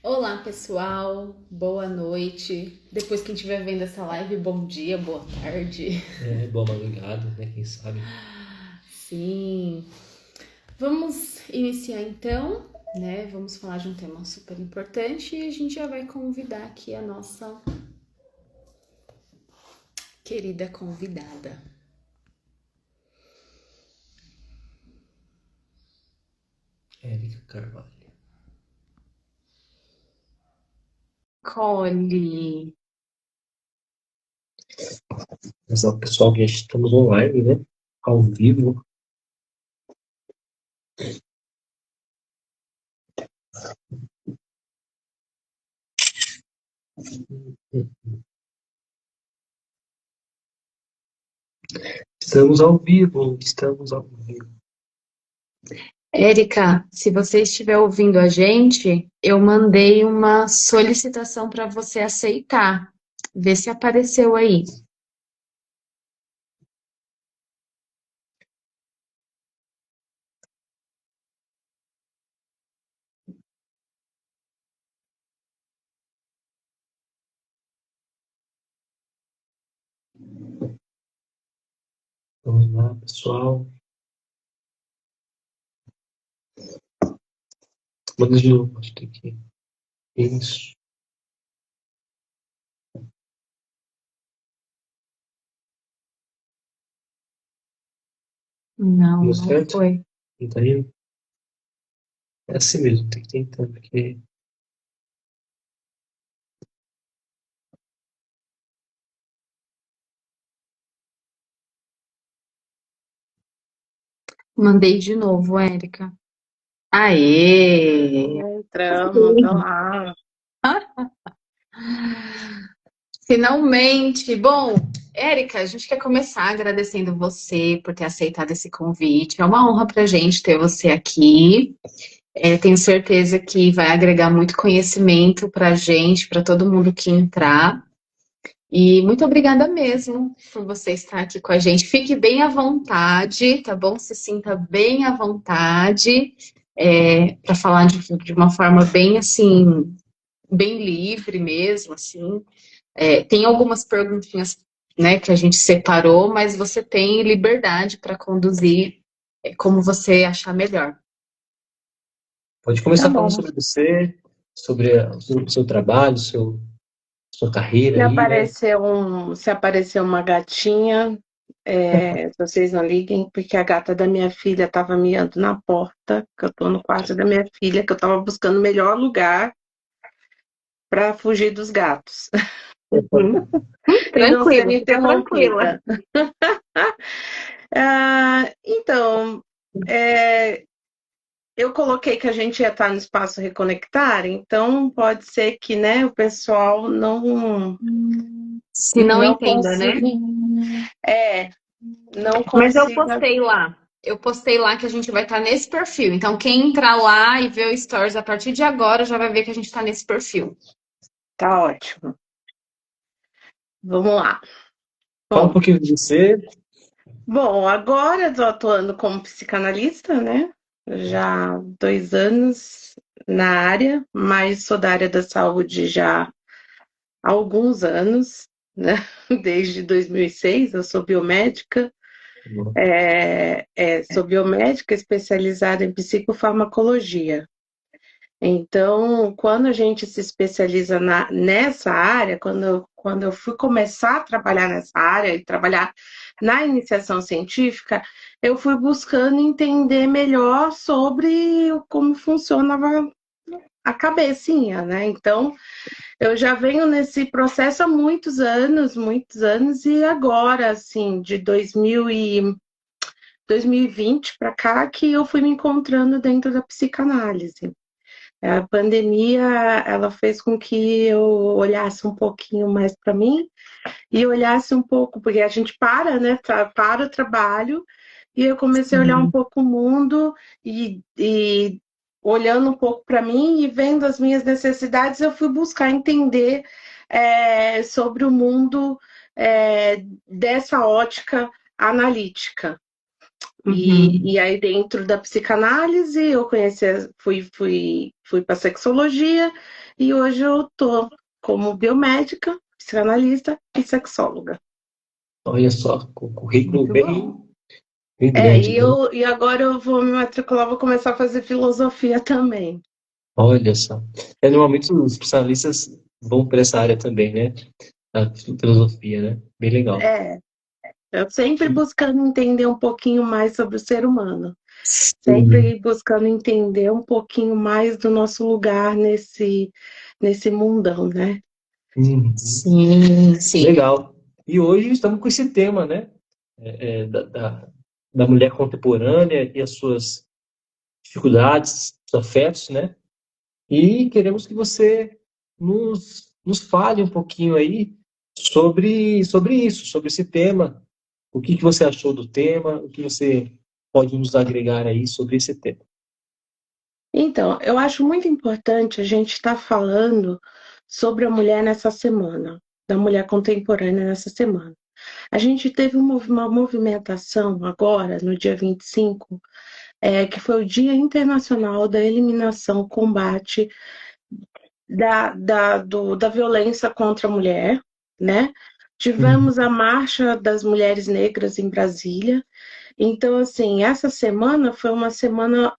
Olá, pessoal. Boa noite. Depois quem estiver vendo essa live, bom dia, boa tarde. Boa madrugada, né? Quem sabe? Sim. Vamos iniciar então, né? Vamos falar de um tema super importante e a gente já vai convidar aqui a nossa querida convidada. Érica Carvalho. Cole. Mas, ó, pessoal, que estamos online, né? Ao vivo. Estamos ao vivo, estamos ao vivo. Érica, se você estiver ouvindo a gente, eu mandei uma solicitação para você aceitar. Vê se apareceu aí. Vamos lá, pessoal. Manda de novo, acho que tem que. Isso. Não, Deu não certo? foi. Não tá indo? É assim mesmo, tem que tentar, porque. Mandei de novo, Érica. Aê! Entramos, tá lá. Finalmente! Bom, Érica, a gente quer começar agradecendo você por ter aceitado esse convite. É uma honra para a gente ter você aqui. Tenho certeza que vai agregar muito conhecimento para a gente, para todo mundo que entrar. E muito obrigada mesmo por você estar aqui com a gente. Fique bem à vontade, tá bom? Se sinta bem à vontade, para falar de uma forma bem assim, bem livre mesmo, assim. Tem algumas perguntinhas, né, que a gente separou, mas você tem liberdade para conduzir como você achar melhor. Pode Tá começar falando bom. sobre você, sobre o seu trabalho, sua carreira aí, né? Se aparecer uma gatinha, vocês não liguem, porque a gata da minha filha estava miando na porta, que eu tô no quarto da minha filha, que eu estava buscando o melhor lugar para fugir dos gatos e não ser Tranquila, fica tranquila. interrompida. Então, é, eu coloquei que a gente ia estar no espaço Reconectar, então pode ser que, né, o pessoal Se não não entenda, né? consiga, é, não Mas eu consiga. postei lá. Eu postei lá que a gente vai estar nesse perfil. Então, quem entrar lá e ver o Stories a partir de agora já vai ver que a gente está nesse perfil. Tá ótimo. Vamos lá. Fala um Bom, pouquinho de você. agora eu tô atuando como psicanalista, né? Já há 2 anos na área, mas sou da área da saúde já há alguns anos, né? Desde 2006, eu sou biomédica. Sou biomédica especializada em psicofarmacologia. Então, quando a gente se especializa nessa área, quando eu fui começar a trabalhar nessa área e trabalhar na iniciação científica, eu fui buscando entender melhor sobre como funcionava a cabecinha, né? Então, eu já venho nesse processo há muitos anos, e agora, assim, de 2020 para cá, que eu fui me encontrando dentro da psicanálise. A pandemia, ela fez com que eu olhasse um pouquinho mais para mim e olhasse um pouco, porque a gente para, né? Para o trabalho, e eu comecei a olhar um Sim. pouco o mundo e olhando um pouco para mim e vendo as minhas necessidades, eu fui buscar entender sobre o mundo dessa ótica analítica. E aí, dentro da psicanálise, eu fui para sexologia e hoje eu tô como biomédica, psicanalista e sexóloga. Olha só, com o currículo Muito bom. bem grande, né? E agora eu vou me matricular, vou começar a fazer filosofia também. Olha só. Normalmente os especialistas vão para essa área também, né? A filosofia, né? Bem legal. Eu sempre buscando entender um pouquinho mais sobre o ser humano. Sim, Sempre buscando entender um pouquinho mais do nosso lugar nesse mundão, né? uhum. Sim, sim. Legal. E hoje estamos com esse tema, né? Da mulher contemporânea e as suas dificuldades, os afetos, né? E queremos que você nos fale um pouquinho aí sobre isso, sobre esse tema. O que você achou do tema? O que você pode nos agregar aí sobre esse tema? Então, eu acho muito importante a gente estar falando sobre a mulher nessa semana, da mulher contemporânea nessa semana. A gente teve uma movimentação agora, no dia 25, que foi o Dia Internacional da Eliminação, Combate da Violência contra a Mulher, né? Uhum. Tivemos a Marcha das Mulheres Negras em Brasília. Então, assim, essa semana foi uma semana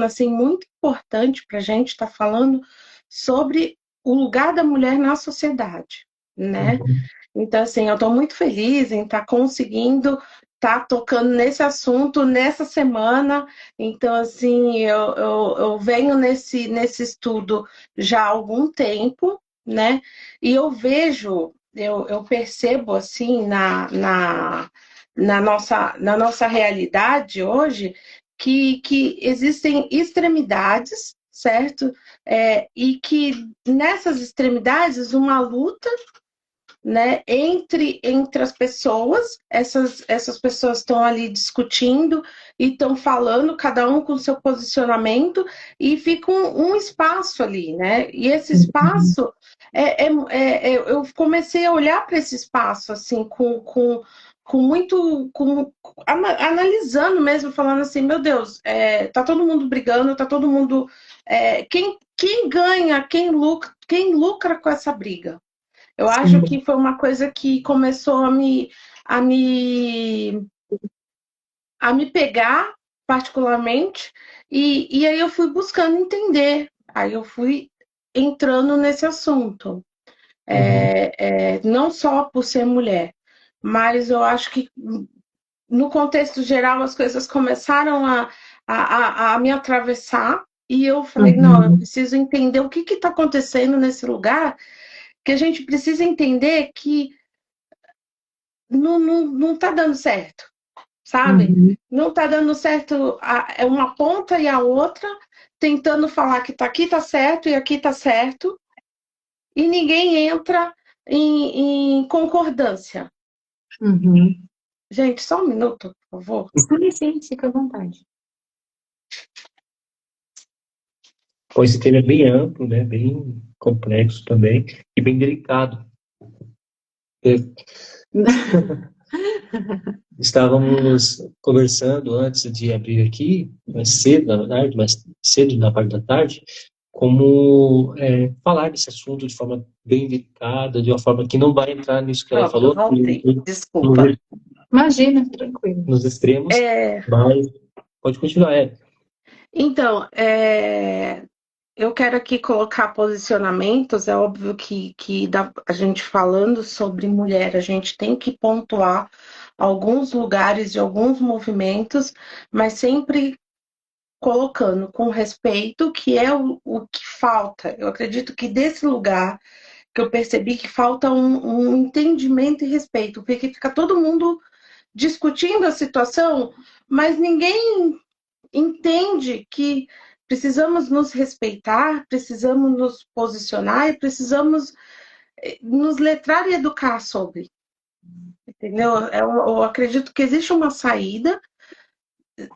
assim muito importante para a gente estar falando sobre o lugar da mulher na sociedade, né? Uhum. Então, assim, eu estou muito feliz em estar conseguindo estar tocando nesse assunto nessa semana. Então, assim, eu venho nesse estudo já há algum tempo, né? E eu percebo, assim, na nossa realidade hoje, que existem extremidades, certo? E que nessas extremidades, uma luta, né, entre as pessoas, essas pessoas estão ali discutindo e estão falando, cada um com seu posicionamento, e fica um espaço ali, né? E esse Uhum. espaço, eu comecei a olhar para esse espaço assim, analisando mesmo, falando assim, meu Deus, tá todo mundo brigando, tá todo mundo. Quem ganha, quem lucra com essa briga? Eu acho Sim. que foi uma coisa que começou a me, a me pegar particularmente, e aí eu fui buscando entender, aí eu fui entrando nesse assunto. Uhum. Não só por ser mulher, mas eu acho que no contexto geral as coisas começaram a me atravessar, e eu falei, não, eu Uhum. preciso entender o que está acontecendo nesse lugar, que a gente precisa entender que não tá dando certo, sabe? Uhum. Não tá dando certo é uma ponta e a outra, tentando falar que tá aqui tá certo e aqui tá certo, e ninguém entra em concordância. Uhum. Gente, só um minuto, por favor. Sim, sim, fica à vontade. Pois esse tema é bem amplo, né? Bem complexo também e bem delicado. É, estávamos conversando antes de abrir aqui, mais cedo, na verdade, mais cedo na parte da tarde, como falar desse assunto de forma bem delicada, de uma forma que não vai entrar nisso que ela Pronto, falou, voltei. Desculpa. nos, Imagina, tranquilo. nos extremos, É, mas pode continuar. então, eu quero aqui colocar posicionamentos. É óbvio que a gente falando sobre mulher, a gente tem que pontuar alguns lugares e alguns movimentos, mas sempre colocando com respeito, que é o que falta. Eu acredito que desse lugar que eu percebi que falta um entendimento e respeito, porque fica todo mundo discutindo a situação, mas ninguém entende que precisamos nos respeitar, precisamos nos posicionar e precisamos nos letrar e educar sobre. Entendeu? Eu acredito que existe uma saída,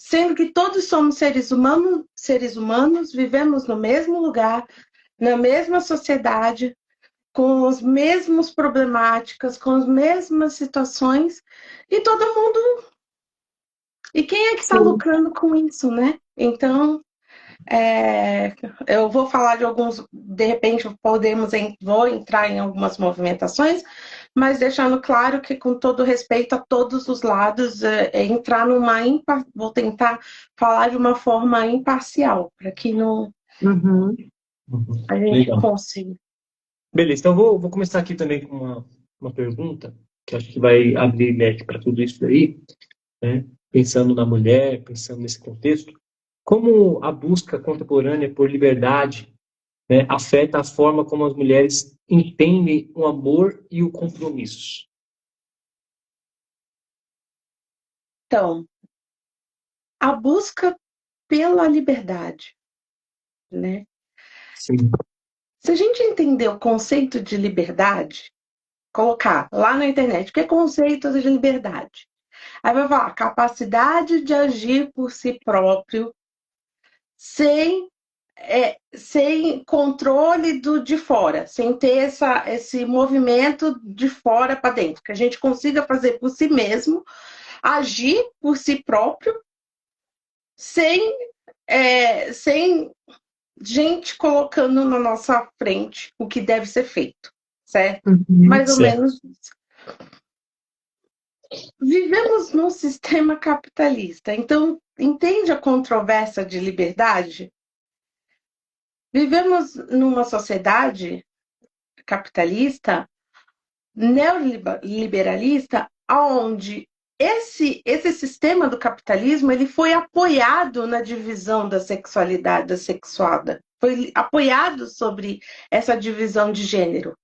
sendo que todos somos seres humanos, vivemos no mesmo lugar, na mesma sociedade, com as mesmas problemáticas, com as mesmas situações, e todo mundo E quem é que está Sim. lucrando com isso, né? Então, eu vou falar de alguns, de repente vou entrar em algumas movimentações, mas deixando claro que com todo respeito a todos os lados, entrar vou tentar falar de uma forma imparcial, para que não Uhum. a gente Legal. consiga. Beleza, então vou começar aqui também com uma pergunta, que acho que vai abrir leque para tudo isso daí, né? Pensando na mulher, pensando nesse contexto. Como a busca contemporânea por liberdade, né, afeta a forma como as mulheres entendem o amor e o compromisso? Então, a busca pela liberdade, né? Sim. Se a gente entender o conceito de liberdade, colocar lá na internet, o que é conceito de liberdade? Aí vai falar capacidade de agir por si próprio, sem, sem controle de fora, sem ter esse movimento de fora para dentro, que a gente consiga fazer por si mesmo, agir por si próprio, sem, sem gente colocando na nossa frente o que deve ser feito, certo? Uhum. Mais ou Certo. menos isso. Vivemos num sistema capitalista, então entende a controvérsia de liberdade? Vivemos numa sociedade capitalista, neoliberalista, onde esse sistema do capitalismo ele foi apoiado na divisão da sexualidade, da sexuada, foi apoiado sobre essa divisão de gênero,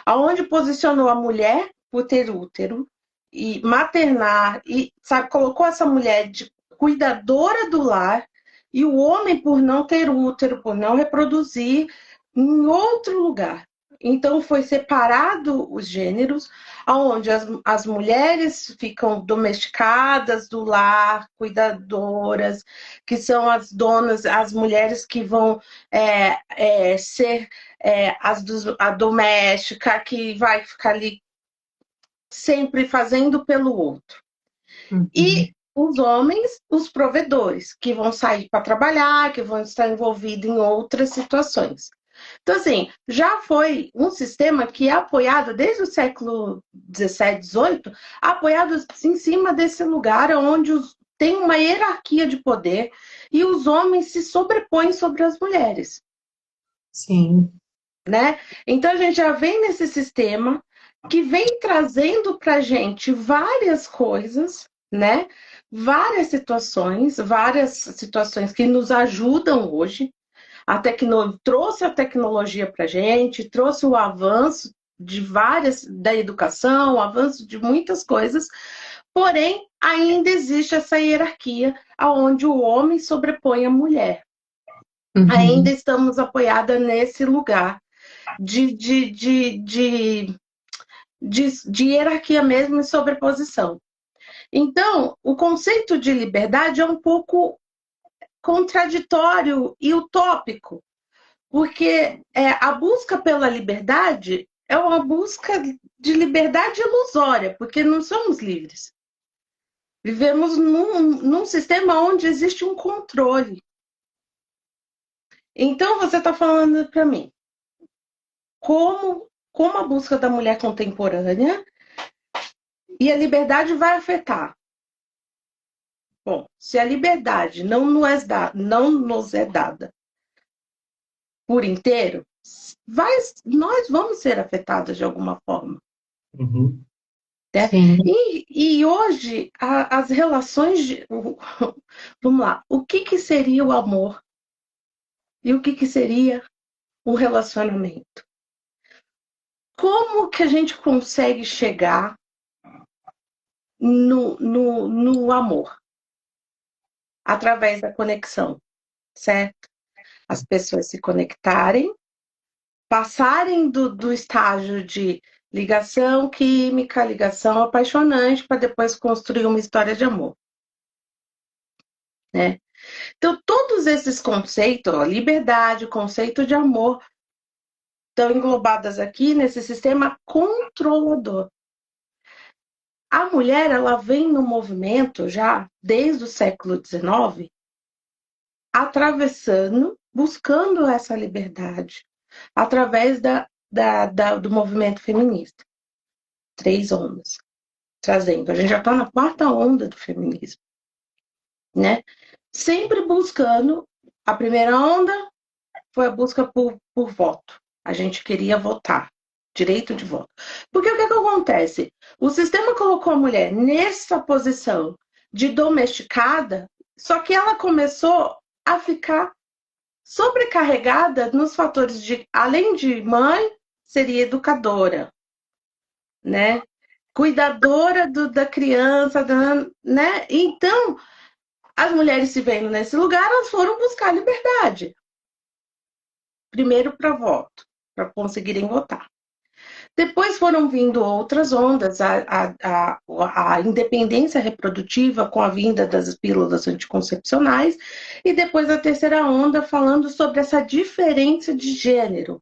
aonde posicionou a mulher por ter útero e maternar e sabe, colocou essa mulher de cuidadora do lar e o homem por não ter útero, por não reproduzir em outro lugar. Então foi separado os gêneros, aonde as mulheres ficam domesticadas do lar, cuidadoras, que são as donas, as mulheres que vão ser a doméstica, que vai ficar ali sempre fazendo pelo outro. Uhum. E os homens, os provedores, que vão sair para trabalhar, que vão estar envolvidos em outras situações. Então, assim, já foi um sistema que é apoiado desde o século XVII, XVIII, apoiado em cima desse lugar onde tem uma hierarquia de poder e os homens se sobrepõem sobre as mulheres, Sim. né? Então, a gente já vem nesse sistema que vem trazendo para a gente várias coisas, né? Várias situações que nos ajudam hoje, trouxe a tecnologia para a gente, trouxe o avanço da educação, o avanço de muitas coisas, porém ainda existe essa hierarquia onde o homem sobrepõe a mulher. Ainda Uhum. estamos apoiadas nesse lugar de hierarquia mesmo e sobreposição. Então, o conceito de liberdade é um pouco contraditório e utópico, porque a busca pela liberdade é uma busca de liberdade ilusória, porque não somos livres. Vivemos num sistema onde existe um controle. Então, você está falando para mim como a busca da mulher contemporânea e a liberdade vai afetar. Bom, se a liberdade não nos é dada por inteiro, nós vamos ser afetadas de alguma forma. Uhum. Né? Sim. E hoje, as relações. Vamos lá, o que seria o amor? E o que seria o relacionamento? Como que a gente consegue chegar no amor? Através da conexão, certo? As pessoas se conectarem, passarem do estágio de ligação química, ligação apaixonante, para depois construir uma história de amor, né? Então, todos esses conceitos, ó, liberdade, conceito de amor, estão englobadas aqui nesse sistema controlador. a mulher, ela vem no movimento já desde o século XIX, atravessando, buscando essa liberdade, através do movimento feminista. 3 ondas, trazendo. A gente já está na 4ª onda do feminismo, né? Sempre buscando. A primeira onda foi a busca por voto. A gente queria votar, direito de voto. Porque o que acontece? O sistema colocou a mulher nessa posição de domesticada, só que ela começou a ficar sobrecarregada nos fatores de, além de mãe, seria educadora, né? Cuidadora da criança, né? Então, as mulheres se vendo nesse lugar, elas foram buscar liberdade. Primeiro para voto, para conseguirem votar. Depois foram vindo outras ondas, a independência reprodutiva com a vinda das pílulas anticoncepcionais, e depois a terceira onda falando sobre essa diferença de gênero,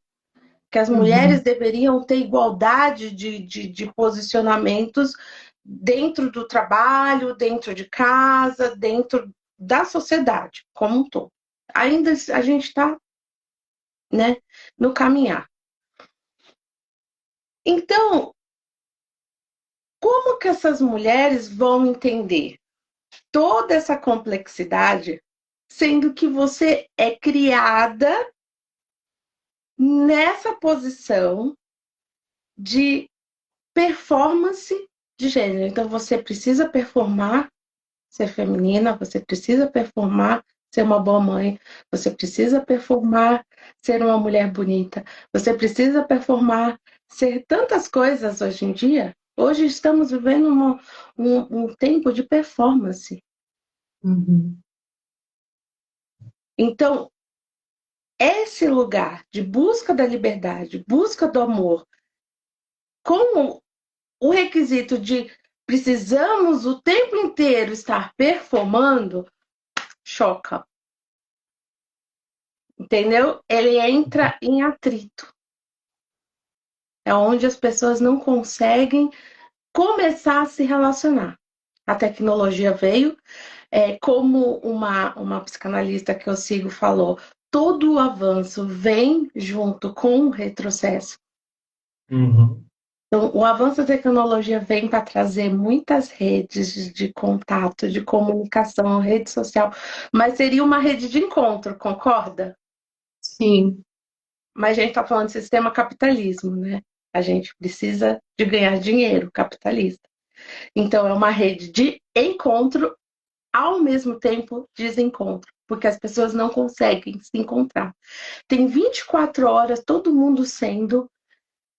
que as mulheres deveriam ter igualdade de posicionamentos dentro do trabalho, dentro de casa, dentro da sociedade como um todo. Ainda a gente está, né, no caminhar. Então, como que essas mulheres vão entender toda essa complexidade, sendo que você é criada nessa posição de performance de gênero? Então, você precisa performar ser feminina, você precisa performar ser uma boa mãe, você precisa performar ser uma mulher bonita, você precisa performar ser tantas coisas hoje em dia. Hoje estamos vivendo um tempo de performance. Então, esse lugar de busca da liberdade, busca do amor, com o requisito de precisamos o tempo inteiro estar performando, choca. Entendeu? Ele entra em atrito. É onde as pessoas não conseguem começar a se relacionar. A tecnologia veio, como uma psicanalista que eu sigo falou, todo o avanço vem junto com o retrocesso. Então, o avanço da tecnologia vem para trazer muitas redes de contato, de comunicação, rede social, mas seria uma rede de encontro, concorda? Sim. Mas a gente está falando de sistema capitalismo, né? A gente precisa de ganhar dinheiro capitalista. Então, é uma rede de encontro, ao mesmo tempo desencontro, porque as pessoas não conseguem se encontrar. Tem 24 horas todo mundo sendo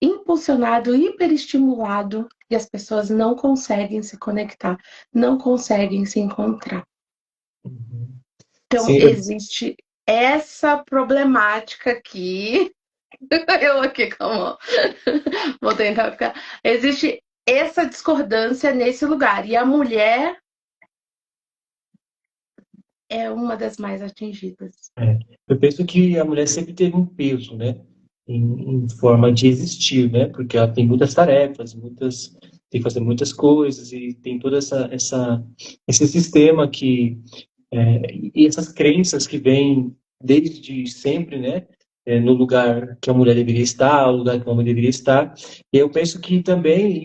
impulsionado, hiperestimulado, e as pessoas não conseguem se conectar, não conseguem se encontrar. Então, Sim. existe essa problemática aqui. Eu aqui, calma. Vou tentar ficar. Existe essa discordância nesse lugar. E a mulher é uma das mais atingidas. Eu penso que a mulher sempre teve um peso, né? Em forma de existir, né? Porque ela tem muitas tarefas, tem que fazer muitas coisas e tem todo esse sistema e essas crenças que vêm desde sempre, né? No lugar que a mulher deveria estar, no lugar que o homem deveria estar. E eu penso que também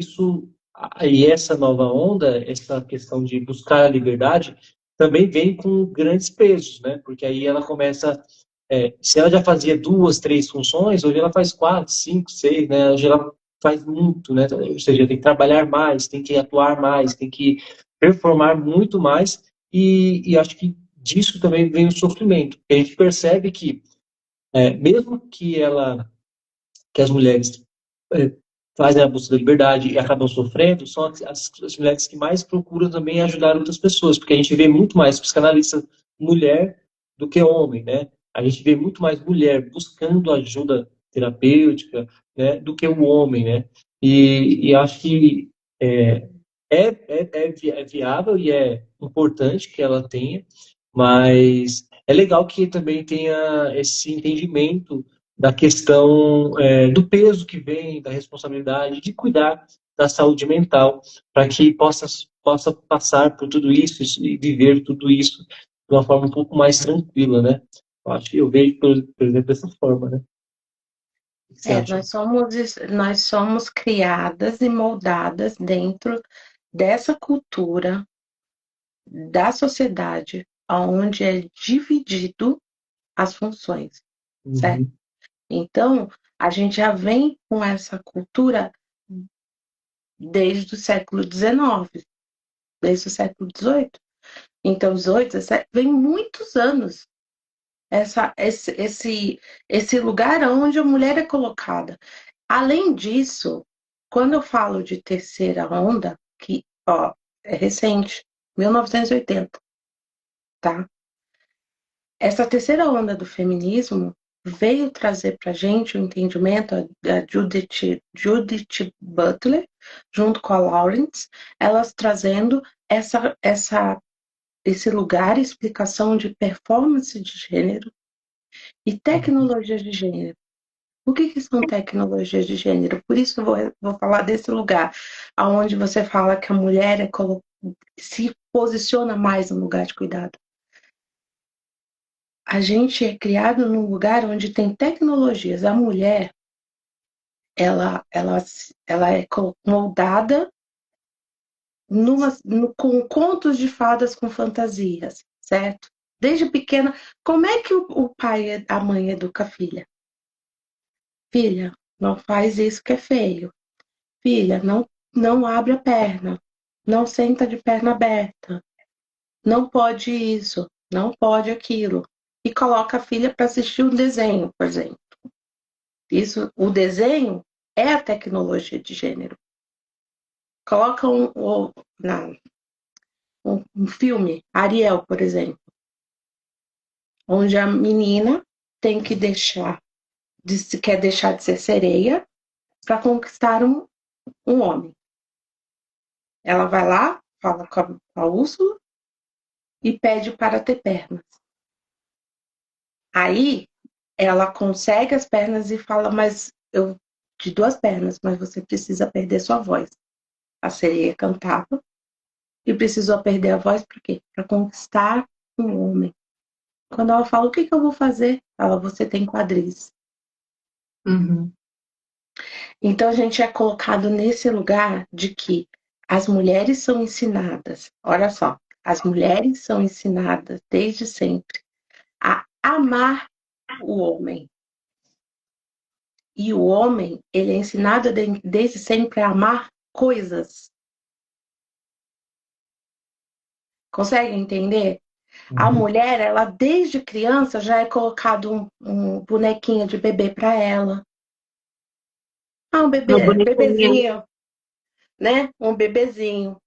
e essa nova onda, essa questão de buscar a liberdade, também vem com grandes pesos, né? Porque aí ela começa, se ela já fazia 2, 3 funções, hoje ela faz 4, 5, 6, né? Hoje ela faz muito, né? Ou seja, tem que trabalhar mais, tem que atuar mais, tem que performar muito mais, e acho que disso também vem o sofrimento. A gente percebe que, mesmo que as mulheres fazem a busca da liberdade e acabam sofrendo, são as mulheres que mais procuram também ajudar outras pessoas, porque a gente vê muito mais psicanalista mulher do que homem, né? A gente vê muito mais mulher buscando ajuda terapêutica, né, do que o homem, né? E acho que é viável e é importante que ela tenha, mas é legal que também tenha esse entendimento da questão do peso que vem, da responsabilidade de cuidar da saúde mental, para que possa passar por tudo isso e viver tudo isso de uma forma um pouco mais tranquila, né? Eu vejo, por exemplo, dessa forma, né? O que você acha? Nós somos criadas e moldadas dentro dessa cultura da sociedade, onde é dividido as funções, certo? Uhum. Então, a gente já vem com essa cultura desde o século XIX, desde o século XVIII. Então, 18, 17, vem muitos anos esse lugar onde a mulher é colocada. Além disso, quando eu falo de terceira onda, que ó, é recente, 1980, tá? Essa terceira onda do feminismo veio trazer para a gente o entendimento da Judith Butler, junto com a Lawrence, elas trazendo esse lugar, explicação de performance de gênero e tecnologias de gênero. O que são tecnologias de gênero? Por isso eu vou falar desse lugar, onde você fala que a mulher se posiciona mais no lugar de cuidado. A gente é criado num lugar onde tem tecnologias. A mulher, ela é moldada com contos de fadas com fantasias, certo? Desde pequena, como é que o pai, a mãe educa a filha? Filha, não faz isso que é feio. Filha, não abre a perna. Não senta de perna aberta. Não pode isso. Não pode aquilo. E coloca a filha para assistir um desenho, por exemplo. Isso, o desenho é a tecnologia de gênero. Coloca um filme, Ariel, por exemplo, onde a menina tem que quer deixar de ser sereia para conquistar um homem. Ela vai lá, fala com a Úrsula e pede para ter pernas. Aí ela consegue as pernas e fala, mas eu de 2 pernas, mas você precisa perder sua voz. A sereia cantava e precisou perder a voz para quê? Para conquistar um homem. Quando ela fala, o que eu vou fazer? Ela, você tem quadris. Uhum. Então a gente é colocado nesse lugar de que as mulheres são ensinadas, olha só, as mulheres são ensinadas desde sempre a amar o homem. E o homem, ele é ensinado desde sempre a amar coisas. Consegue entender? A Uhum. mulher, ela desde criança já é colocado um bonequinho de bebê para ela. Ah, um Uma bonequinha. bebezinho, né? Um bebezinho.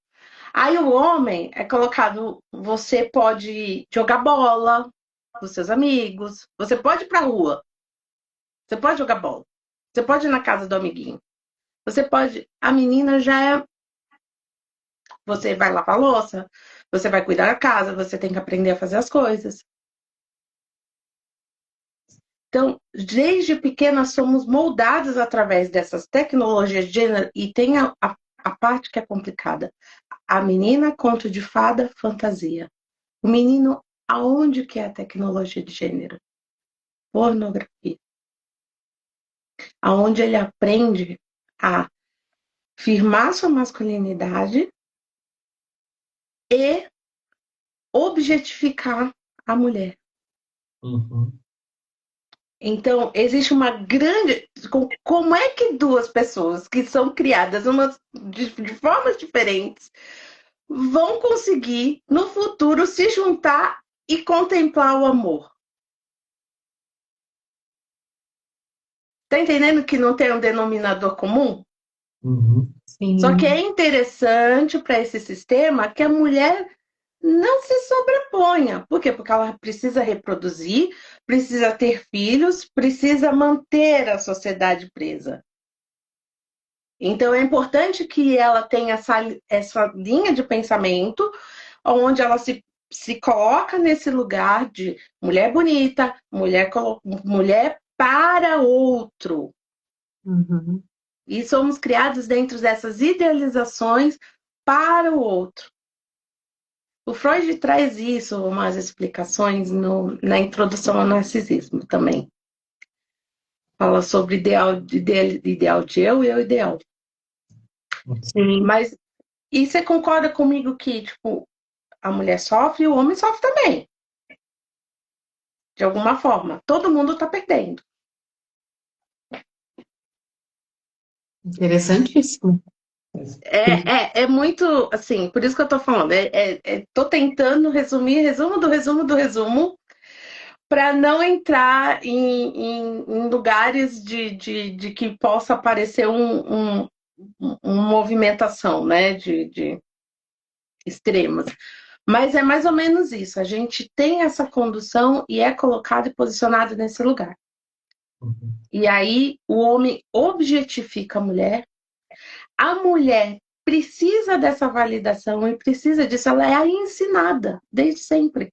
Aí o homem é colocado, você pode jogar bola com seus amigos, você pode ir pra rua, você pode jogar bola, você pode ir na casa do amiguinho, você pode. A menina já é. Você vai lavar a louça, você vai cuidar da casa, você tem que aprender a fazer as coisas. Então, desde pequena somos moldados através dessas tecnologias de gênero e tem a parte que é complicada. A menina, conto de fada, fantasia. O menino, aonde que é a tecnologia de gênero? Pornografia. Aonde ele aprende a firmar sua masculinidade e objetificar a mulher. Uhum. Então, existe uma grande. Como é que duas pessoas que são criadas de formas diferentes vão conseguir, no futuro, se juntar e contemplar o amor? Tá entendendo que não tem um denominador comum? Uhum. Só que é Sim. interessante para esse sistema que a mulher não se sobreponha. Por quê? Porque ela precisa reproduzir, precisa ter filhos, precisa manter a sociedade presa. Então é importante que ela tenha essa linha de pensamento onde ela se coloca nesse lugar de mulher bonita, mulher para outro. Uhum. E somos criados dentro dessas idealizações para o outro. O Freud traz isso, umas explicações na introdução ao narcisismo também. Fala sobre ideal de eu e eu ideal. Sim. Mas, e você concorda comigo que, tipo, a mulher sofre e o homem sofre também? De alguma forma. Todo mundo está perdendo. Interessantíssimo. É muito, assim, por isso que eu tô falando. Tô tentando resumir, resumo do resumo do resumo, para não entrar em lugares de que possa aparecer uma movimentação, né, de extremos. Mas é mais ou menos isso. A gente tem essa condução e é colocado e posicionado nesse lugar. E aí o homem objetifica a mulher precisa dessa validação e precisa disso, ela é ensinada desde sempre.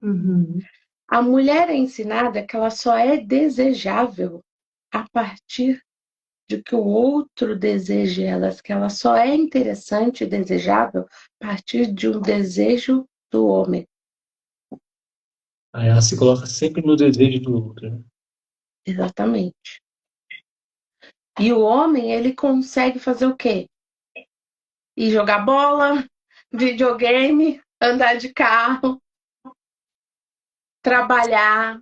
Uhum. A mulher é ensinada que ela só é desejável a partir de que o outro deseje ela, que ela só é interessante e desejável a partir de um desejo do homem. Aí ela se coloca sempre no desejo do outro, né? Exatamente. E o homem, ele consegue fazer o quê? Ir jogar bola, videogame, andar de carro, trabalhar,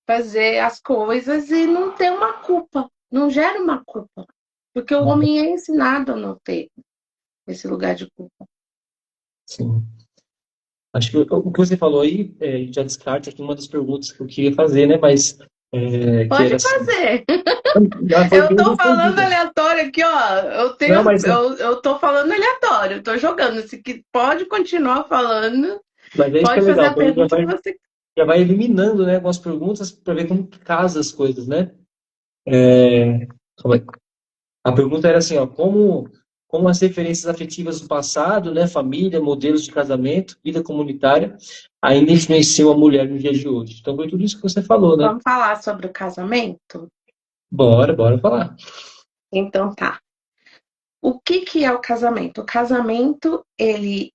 fazer as coisas e não ter uma culpa, não gera uma culpa. Porque o homem é ensinado a não ter esse lugar de culpa. Sim. Acho que o que você falou aí já descarta aqui uma das perguntas que eu queria fazer, né? Mas que era Pode assim, fazer. já foi Eu bem tô falando respondida. aleatório aqui, ó. Não, mas, Eu tô falando aleatório, eu tô jogando. Se pode continuar falando, mas é isso que é pode fazer legal, a porque pergunta que você. já vai eliminando, né, algumas perguntas para ver como que casa as coisas, né? Calma aí. A pergunta era assim, ó, como as referências afetivas do passado, né, família, modelos de casamento, vida comunitária, ainda influenciam a mulher no dia de hoje. Então foi tudo isso que você falou, né? Vamos falar sobre o casamento? Bora falar. Então tá. O que é o casamento? O casamento, ele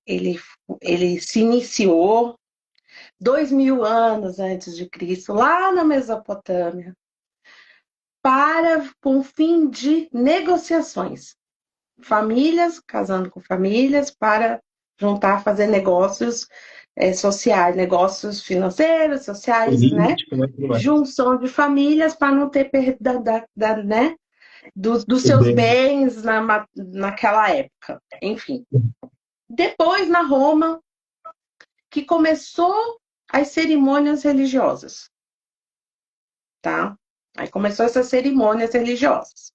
se iniciou 2000 anos antes de Cristo, lá na Mesopotâmia, com fim de negociações. Famílias casando com famílias para juntar, fazer negócios sociais, negócios financeiros, sociais, né? Político, né? Tudo mais. Junção de famílias para não ter perda né? dos Tudo seus bem. bens naquela época. Enfim. Depois, na Roma, que começou as cerimônias religiosas, tá? Aí começou essas cerimônias religiosas.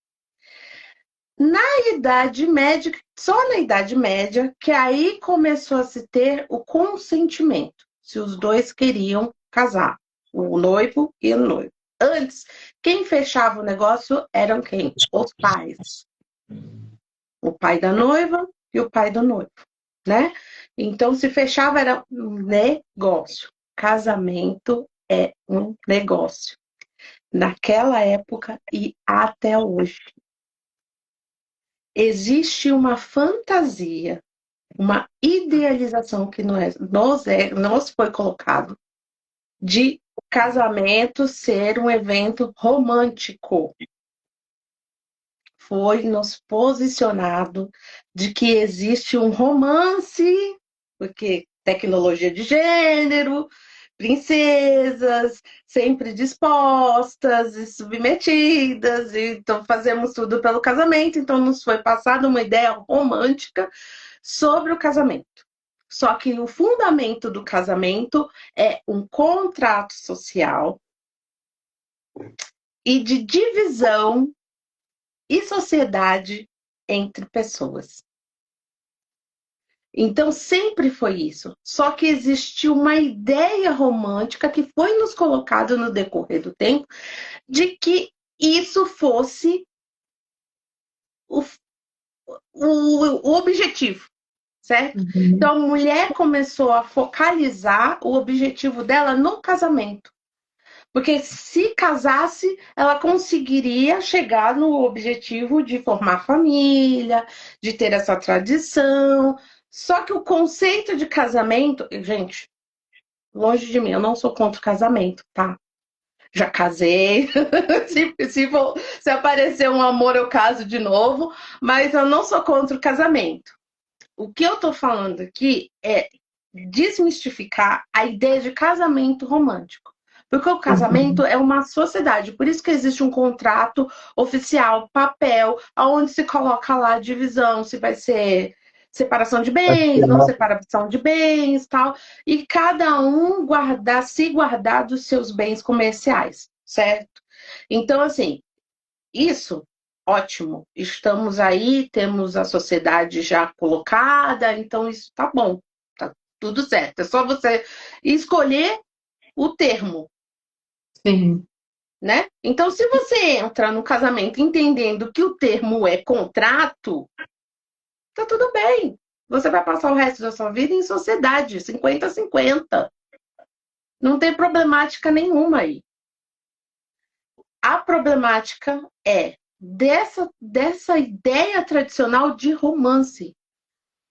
Na Idade Média, só na Idade Média, que aí começou a se ter o consentimento, se os dois queriam casar, o noivo e o noivo. Antes, quem fechava o negócio eram quem? Os pais. O pai da noiva e o pai do noivo, né? Então, se fechava, era um negócio. Casamento é um negócio. Naquela época e até hoje. Existe uma fantasia, uma idealização que nos foi colocado de casamento ser um evento romântico. Foi nos posicionado de que existe um romance, porque tecnologia de gênero, princesas, sempre dispostas e submetidas, e então fazemos tudo pelo casamento, então nos foi passada uma ideia romântica sobre o casamento. Só que o fundamento do casamento é um contrato social e de divisão e sociedade entre pessoas. Então, sempre foi isso. Só que existiu uma ideia romântica que foi nos colocado no decorrer do tempo de que isso fosse o objetivo, certo? Uhum. Então, a mulher começou a focalizar o objetivo dela no casamento. Porque se casasse, ela conseguiria chegar no objetivo de formar família, de ter essa tradição. Só que o conceito de casamento, gente, longe de mim, eu não sou contra o casamento, tá? Já casei. Se aparecer um amor, eu caso de novo, mas eu não sou contra o casamento. O que eu tô falando aqui é desmistificar a ideia de casamento romântico. Porque o casamento é uma sociedade, por isso que existe um contrato oficial, papel, onde se coloca lá a divisão, se vai ser separação de bens, não separação de bens, tal, e cada um se guardar dos seus bens comerciais, certo? Então, assim, isso, ótimo. Estamos aí, temos a sociedade já colocada, então isso tá bom, tá tudo certo. É só você escolher o termo. Sim. Né? Então, se você entra no casamento entendendo que o termo é contrato, tá tudo bem. Você vai passar o resto da sua vida em sociedade, 50-50. Não tem problemática nenhuma aí. A problemática é dessa ideia tradicional de romance.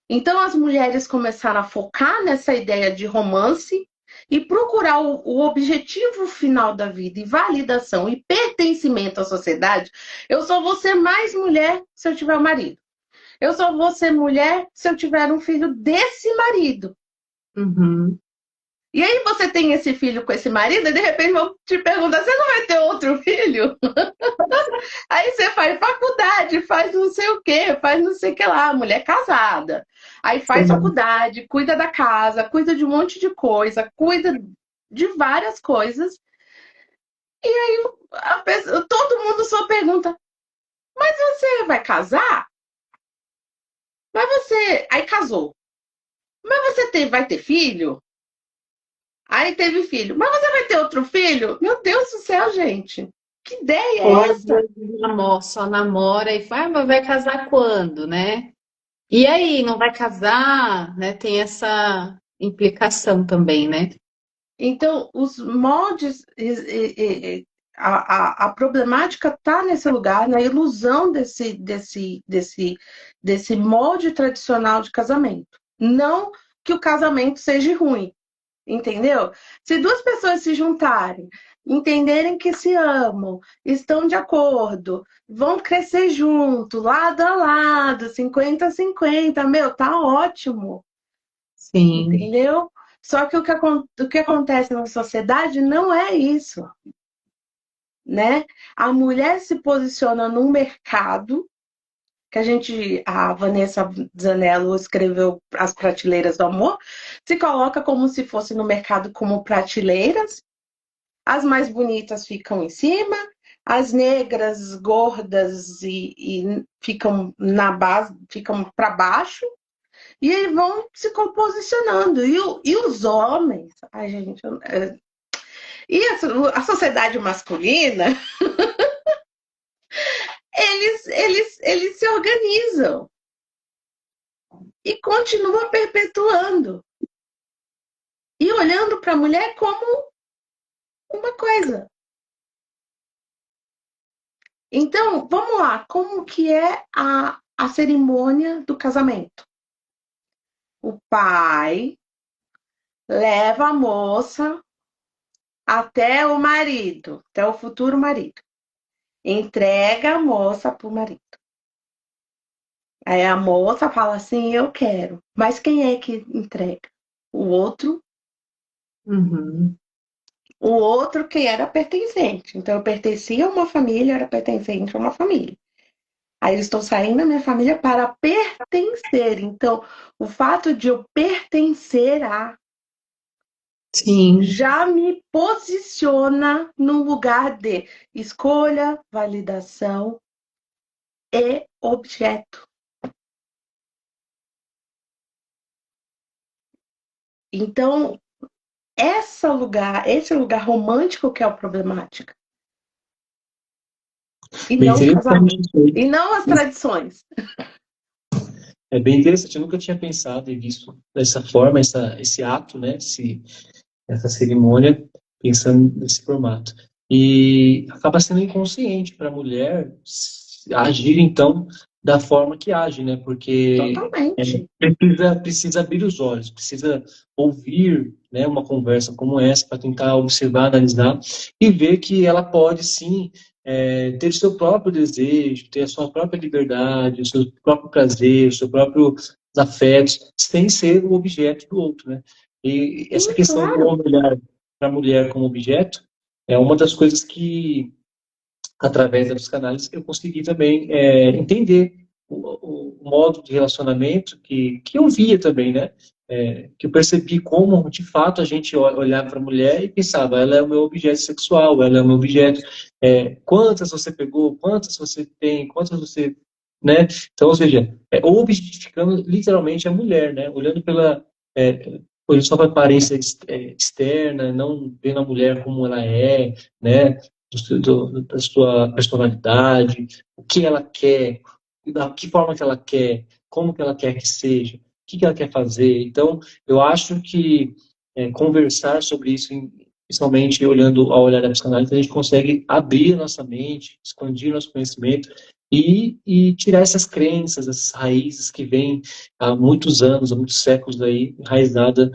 Então, as mulheres começaram a focar nessa ideia de romance e procurar o objetivo final da vida e validação e pertencimento à sociedade. Eu só vou ser mais mulher se eu tiver um marido. Eu só vou ser mulher se eu tiver um filho desse marido. Uhum. E aí você tem esse filho com esse marido e de repente vão te perguntar, você não vai ter outro filho? Aí você faz faculdade, faz não sei o quê, faz não sei o que lá, mulher casada. Aí faz faculdade, cuida da casa, cuida de um monte de coisa, cuida de várias coisas. E aí todo mundo só pergunta, mas você vai casar? Mas você... Aí casou. Mas você vai ter filho? Aí teve filho. Mas você vai ter outro filho? Meu Deus do céu, gente. Que ideia é Ou essa? só namora e fala, mas vai casar quando, né? E aí, não vai casar, né? Tem essa implicação também, né? Então, os moldes, a problemática está nesse lugar, na ilusão desse molde tradicional de casamento. Não que o casamento seja ruim, entendeu? Se duas pessoas se juntarem, entenderem que se amam, estão de acordo, vão crescer junto, lado a lado, 50-50, meu, tá ótimo. Sim. Entendeu? Só que o que acontece na sociedade não é isso, né? A mulher se posiciona num mercado que a Vanessa Zanello escreveu As Prateleiras do Amor, se coloca como se fosse no mercado como prateleiras, as mais bonitas ficam em cima, as negras, gordas e ficam na base, ficam para baixo. E eles vão se composicionando. E os homens, ai, gente, e a sociedade masculina, eles se organizam e continuam perpetuando. E olhando para a mulher como uma coisa. Então, vamos lá, como que é a cerimônia do casamento? O pai leva a moça até o marido, até o futuro marido. Entrega a moça pro marido. Aí a moça fala assim, eu quero. Mas quem é que entrega? O outro. Uhum. O outro que era pertencente. Então eu pertencia a uma família, era pertencente a uma família. Aí eles estão saindo da minha família para pertencer. Então, o fato de eu pertencer a Sim. já me posiciona no lugar de escolha, validação e objeto. Então, esse lugar romântico que é o problemático. E Bem não o casamento. interessante. E não as tradições. É bem interessante. Eu nunca tinha pensado e visto dessa forma, esse ato, né? Essa cerimônia. pensando nesse formato. E acaba sendo inconsciente para a mulher agir, então, da forma que age, né? Porque Totalmente. precisa abrir os olhos, precisa ouvir, né, uma conversa como essa para tentar observar, analisar e ver que ela pode, sim, ter o seu próprio desejo, ter a sua própria liberdade, o seu próprio prazer, o seu próprio afetos, sem ser o objeto do outro, né? E essa Sim, questão do claro. homem olhar para a mulher como objeto é uma das coisas que, através da psicanálise, eu consegui também entender o modo de relacionamento que eu via também, né? Que eu percebi como, de fato, a gente olhava para a mulher e pensava, ela é o meu objeto sexual, ela é o meu objeto. Quantas você pegou, quantas você tem, quantas você. Né? Então, ou seja, objetificando literalmente a mulher, né? Olhando só para a aparência externa, não vendo a mulher como ela é, né? Da sua personalidade, o que ela quer, da que forma que ela quer, como que ela quer que seja, o que ela quer fazer. Então, eu acho que conversar sobre isso, principalmente olhando ao olhar da psicanálise, a gente consegue abrir a nossa mente, expandir nosso conhecimento e tirar essas crenças, essas raízes que vêm há muitos anos, há muitos séculos aí, enraizada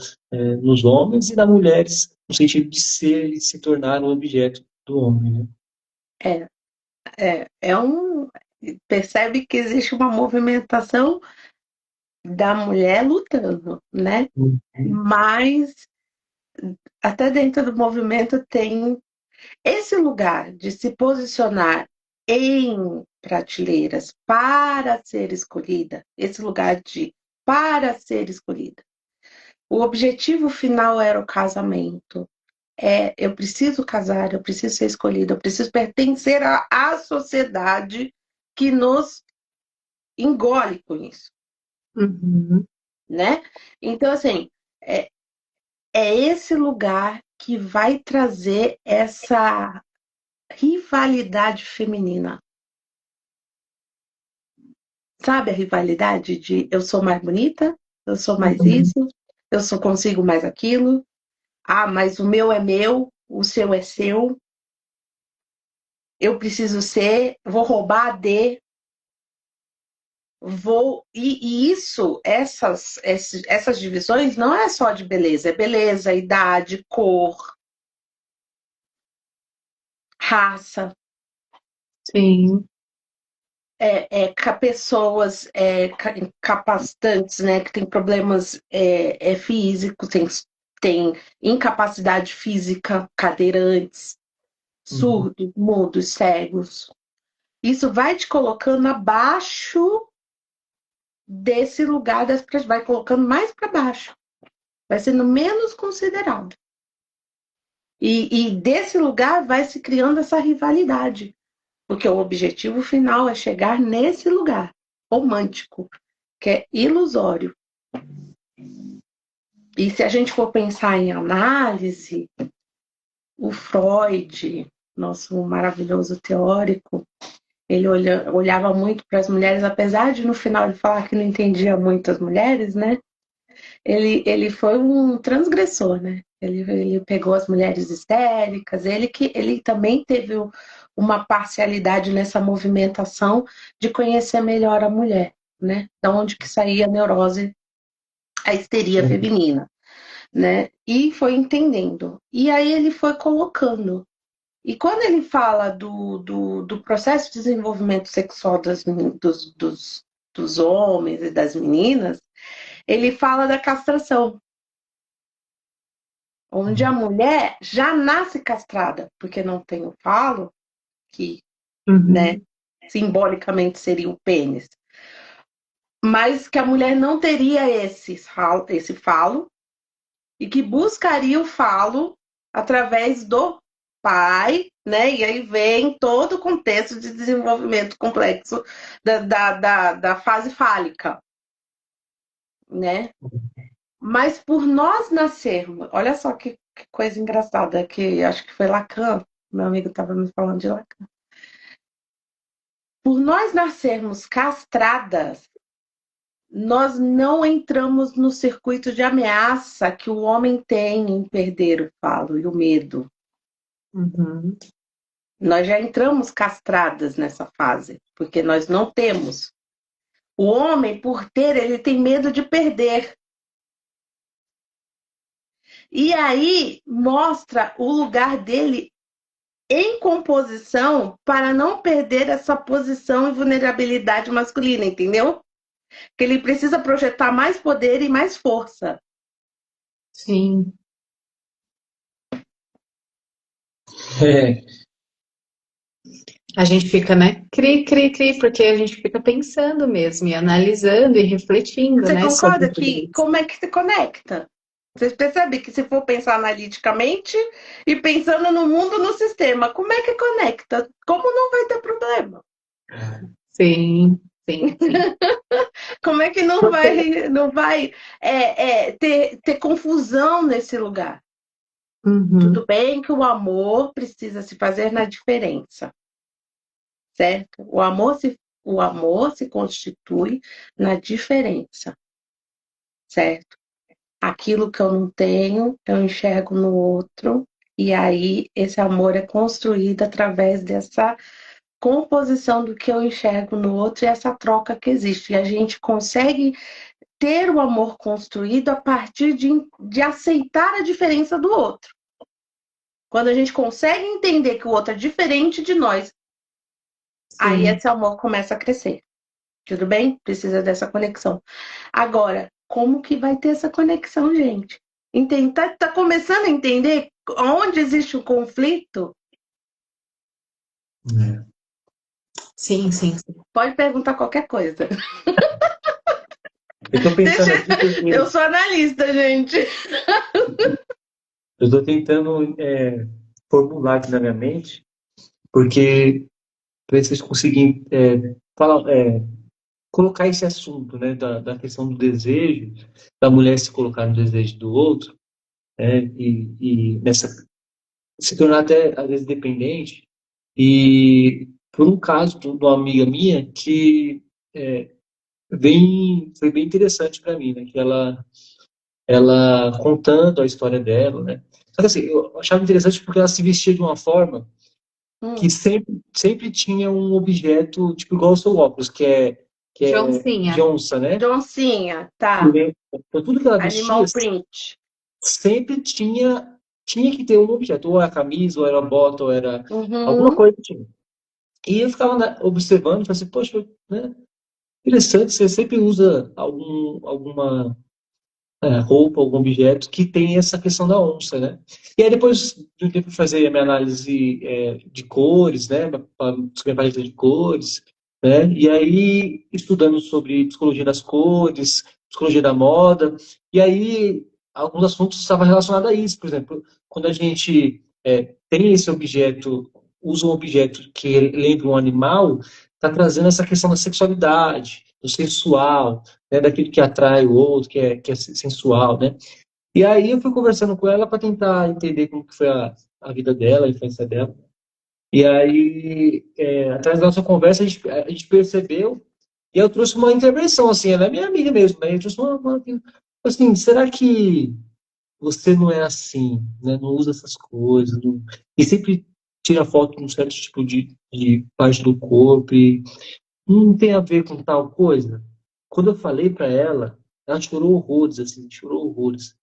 nos homens e nas mulheres, no sentido de ser e se tornar um objeto do homem, né? É, é um. Percebe que existe uma movimentação da mulher lutando, né? Uhum. Mas até dentro do movimento tem esse lugar de se posicionar em prateleiras para ser escolhida, esse lugar de para ser escolhida. O objetivo final era o casamento. Eu preciso casar, eu preciso ser escolhida, eu preciso pertencer à sociedade que nos engole com isso, Uhum. né? Então, assim, é, é esse lugar que vai trazer essa rivalidade feminina. Sabe a rivalidade de eu sou mais bonita, eu sou mais Uhum. isso, eu só consigo mais aquilo. Ah, mas o meu é meu, o seu é seu. Eu preciso ser, vou roubar de, vou. E isso, essas divisões não é só de beleza, é beleza, idade, cor, raça. Sim. Pessoas incapacitantes, né, que têm problemas físicos, tem incapacidade física, cadeirantes, Uhum. surdos, mudos, cegos. Isso vai te colocando abaixo desse lugar, vai colocando mais para baixo, vai sendo menos considerado. E desse lugar vai se criando essa rivalidade, porque o objetivo final é chegar nesse lugar romântico, que é ilusório. E se a gente for pensar em análise, o Freud, nosso maravilhoso teórico, ele olhava muito para as mulheres, apesar de no final ele falar que não entendia muito as mulheres, né? Ele foi um transgressor, né? Ele pegou as mulheres histéricas, ele também teve uma parcialidade nessa movimentação de conhecer melhor a mulher, né? Da onde que saía a neurose, a histeria feminina, né? E foi entendendo. E aí ele foi colocando. E quando ele fala do processo de desenvolvimento sexual dos homens e das meninas, ele fala da castração, onde a mulher já nasce castrada, porque não tem o falo, que, né, Uhum. simbolicamente seria o pênis, mas que a mulher não teria esse falo e que buscaria o falo através do pai, né? E aí vem todo o contexto de desenvolvimento complexo da fase fálica, né? Mas por nós nascermos, olha só que coisa engraçada, que acho que foi Lacan, meu amigo estava me falando de Lacan. Por nós nascermos castradas, nós não entramos no circuito de ameaça que o homem tem em perder o falo e o medo. Uhum. Nós já entramos castradas nessa fase, porque nós não temos. O homem, por ter, ele tem medo de perder. E aí mostra o lugar dele em composição para não perder essa posição e vulnerabilidade masculina, entendeu? Que ele precisa projetar mais poder e mais força. Sim. É, A gente fica, né? Cri, cri, cri, porque a gente fica pensando mesmo e analisando e refletindo, Você né, sobre concorda tudo que isso. como é que se conecta? Vocês percebem que se for pensar analiticamente e pensando no mundo, no sistema, como é que conecta? Como não vai ter problema? Sim, sim, sim. Como é que não vai ter confusão nesse lugar? Uhum. Tudo bem que o amor precisa se fazer na diferença, certo? O amor se constitui na diferença, certo? Aquilo que eu não tenho, eu enxergo no outro, e aí esse amor é construído através dessa composição do que eu enxergo no outro e essa troca que existe. E a gente consegue ter o amor construído a partir de aceitar a diferença do outro. Quando a gente consegue entender que o outro é diferente de nós, aí Sim. esse amor começa a crescer. Tudo bem? Precisa dessa conexão. Agora, como que vai ter essa conexão, gente? Entende? Tá começando a entender onde existe o conflito? é. Sim, sim, sim. Pode perguntar qualquer coisa. Eu estou Deixa... pensando aqui porque Eu sou analista, gente. eu estou tentando formular aqui na minha mente, porque para vocês conseguirem falar, colocar esse assunto, né, da questão do desejo, da mulher se colocar no desejo do outro, né, e nessa, se tornar até, às vezes, dependente. E por um caso de uma amiga minha que é, foi bem interessante para mim, né, que ela contando a história dela, né. Só que assim, eu achava interessante porque ela se vestia de uma forma que Hum, sempre tinha um objeto, tipo igual o seu óculos, que é de Joãozinha. onça, né? Johncinha, E, tá. né, então, tudo que ela vestia Animal print. sempre tinha que ter um objeto, ou era camisa, ou era bota, ou era alguma Uhum. coisa que tinha. E eu ficava observando, e falei assim, poxa, né, interessante, você sempre usa alguma roupa, algum objeto que tem essa questão da onça, né? E aí depois de um tempo fazer a minha análise de cores, né, sobre a paleta de cores, né? E aí estudando sobre psicologia das cores, psicologia da moda, e aí alguns assuntos estavam relacionados a isso, por exemplo, quando a gente tem esse objeto, usa um objeto que lembra um animal, está trazendo essa questão da sexualidade, do sensual, né, daquilo que atrai o outro, que é sensual, né? E aí eu fui conversando com ela para tentar entender como que foi a vida dela, a infância dela. E aí, atrás da nossa conversa, a gente percebeu, e eu trouxe uma intervenção, assim, ela é minha amiga mesmo, né? Eu trouxe assim, será que você não é assim, né? Não usa essas coisas, e sempre tira foto de um certo tipo de parte do corpo, e não tem a ver com tal coisa? Quando eu falei para ela chorou horrores, assim, chorou horrores.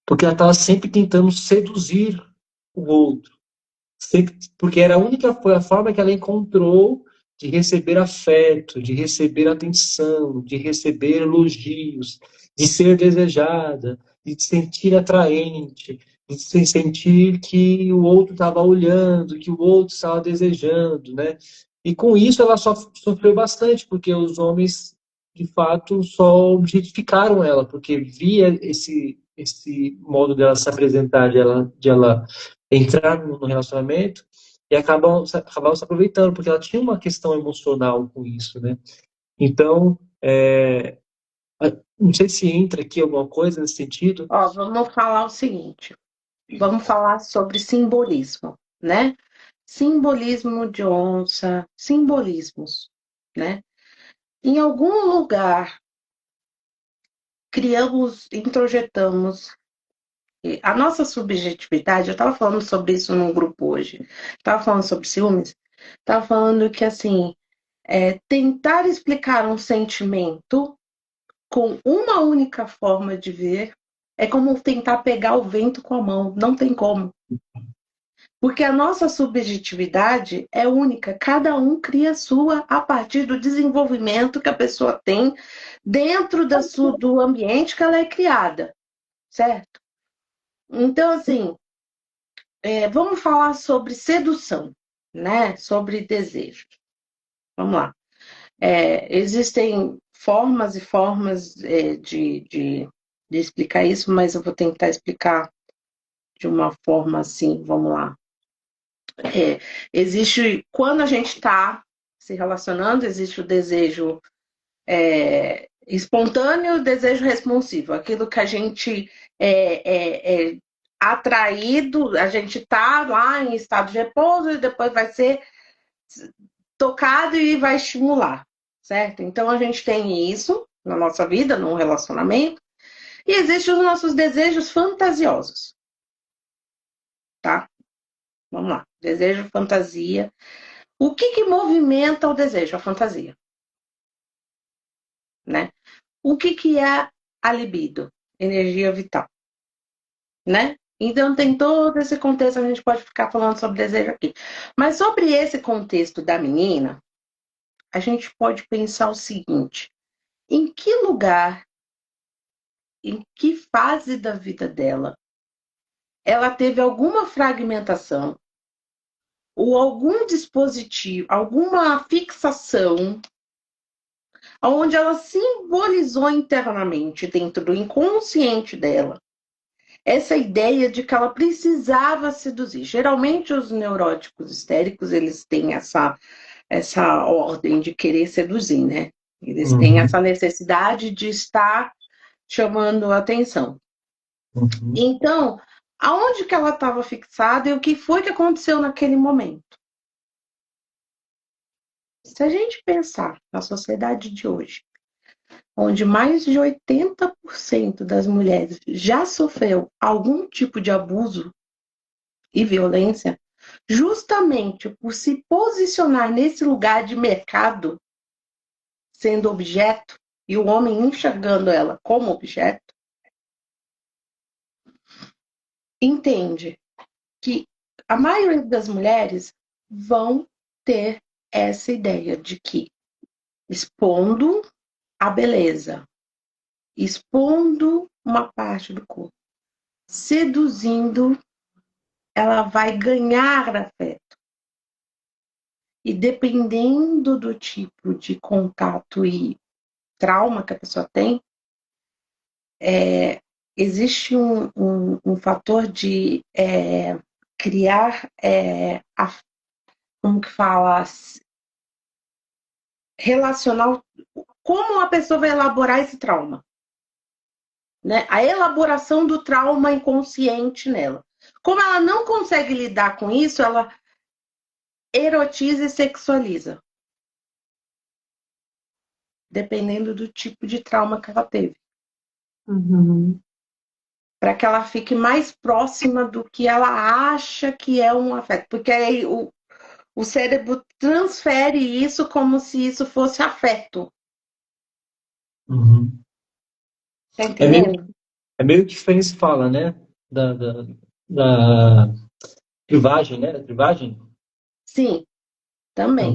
Porque ela estava sempre tentando seduzir o outro. Sempre, porque era foi a forma que ela encontrou de receber afeto, de receber atenção, de receber elogios, de ser desejada, de se sentir atraente, de se sentir que o outro estava olhando, que o outro estava desejando, né? E com isso ela sofreu bastante, porque os homens, de fato, só objetificaram ela, porque via esse modo dela se apresentar, de ela entrar no relacionamento e acabavam se aproveitando, porque ela tinha uma questão emocional com isso, né? Então, não sei se entra aqui alguma coisa nesse sentido. Ó, vamos falar o seguinte. Vamos falar sobre simbolismo, né? Simbolismo de onça, simbolismos, né? Em algum lugar criamos, introjetamos a nossa subjetividade, eu estava falando sobre isso num grupo hoje, estava falando sobre ciúmes, estava falando que, assim, tentar explicar um sentimento com uma única forma de ver é como tentar pegar o vento com a mão, não tem como. Porque a nossa subjetividade é única, cada um cria a sua a partir do desenvolvimento que a pessoa tem dentro do ambiente que ela é criada, certo? Então, assim, vamos falar sobre sedução, né? Sobre desejo. Vamos lá. Existem formas e formas de explicar isso, mas eu vou tentar explicar de uma forma assim, vamos lá. Existe, quando a gente está se relacionando, existe o desejo espontâneo e o desejo responsivo. Aquilo que a gente é atraído, a gente está lá em estado de repouso e depois vai ser tocado e vai estimular, certo? Então a gente tem isso na nossa vida, num relacionamento, e existem os nossos desejos fantasiosos, tá? Vamos lá. Desejo, fantasia. O que movimenta o desejo? A fantasia, né? O que é a libido? Energia vital, né? Então tem todo esse contexto, a gente pode ficar falando sobre desejo aqui. Mas sobre esse contexto da menina, a gente pode pensar o seguinte: em que lugar, em que fase da vida dela, ela teve alguma fragmentação ou algum dispositivo, alguma fixação, onde ela simbolizou internamente, dentro do inconsciente dela, essa ideia de que ela precisava seduzir. Geralmente os neuróticos histéricos, eles têm essa ordem de querer seduzir, né? Eles têm essa necessidade de estar chamando a atenção. Então, aonde que ela estava fixada e o que foi que aconteceu naquele momento? Se a gente pensar na sociedade de hoje, onde mais de 80% das mulheres já sofreu algum tipo de abuso e violência, justamente por se posicionar nesse lugar de mercado, sendo objeto, e o homem enxergando ela como objeto, entende que a maioria das mulheres vão ter essa ideia de que, expondo a beleza, expondo uma parte do corpo, seduzindo, ela vai ganhar afeto. E dependendo do tipo de contato e trauma que a pessoa tem, existe um fator de criar, como que fala, relacional, como a pessoa vai elaborar esse trauma, né? A elaboração do trauma inconsciente nela. Como ela não consegue lidar com isso, ela erotiza e sexualiza, dependendo do tipo de trauma que ela teve. Para que ela fique mais próxima do que ela acha que é um afeto. Porque aí o cérebro transfere isso como se isso fosse afeto. Tá entendendo? É meio que Fênix fala, né? Da clivagem, né? Da clivagem. Sim, também.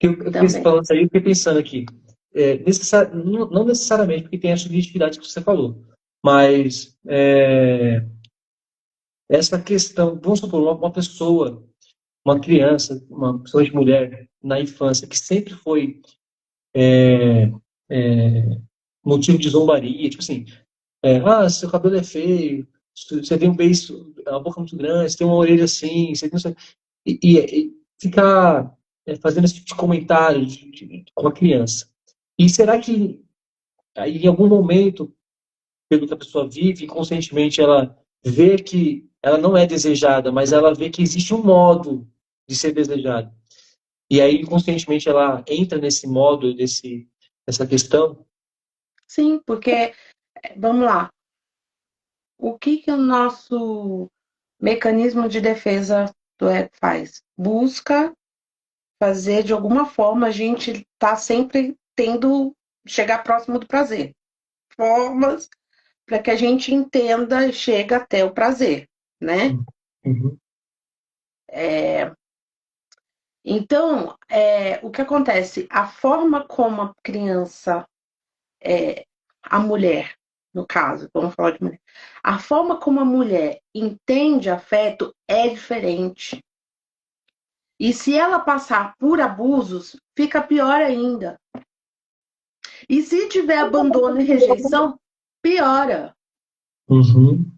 Eu fiquei falando isso aí, eu fiquei pensando aqui. Não necessariamente porque tem a subjetividade que você falou, mas essa questão, vamos supor, uma pessoa, uma criança, uma pessoa de mulher na infância que sempre foi motivo de zombaria, tipo assim, seu cabelo é feio, você tem um beijo, uma boca muito grande, você tem uma orelha assim, você tem... E ficar fazendo esse tipo de comentário com a criança. E será que em algum momento, pelo que a pessoa vive, inconscientemente ela vê que ela não é desejada, mas ela vê que existe um modo de ser desejada. E aí, inconscientemente, ela entra nesse modo, essa questão? Sim, porque, vamos lá, o que que o nosso mecanismo de defesa do ego faz? Busca fazer de alguma forma a gente tá sempre tendo chegar próximo do prazer. Formas para que a gente entenda e chegue até o prazer, né? Uhum. Então, o que acontece? A forma como a criança, a mulher, no caso, vamos falar de mulher, a forma como a mulher entende afeto é diferente. E se ela passar por abusos, fica pior ainda. E se tiver abandono e rejeição, piora. Uhum.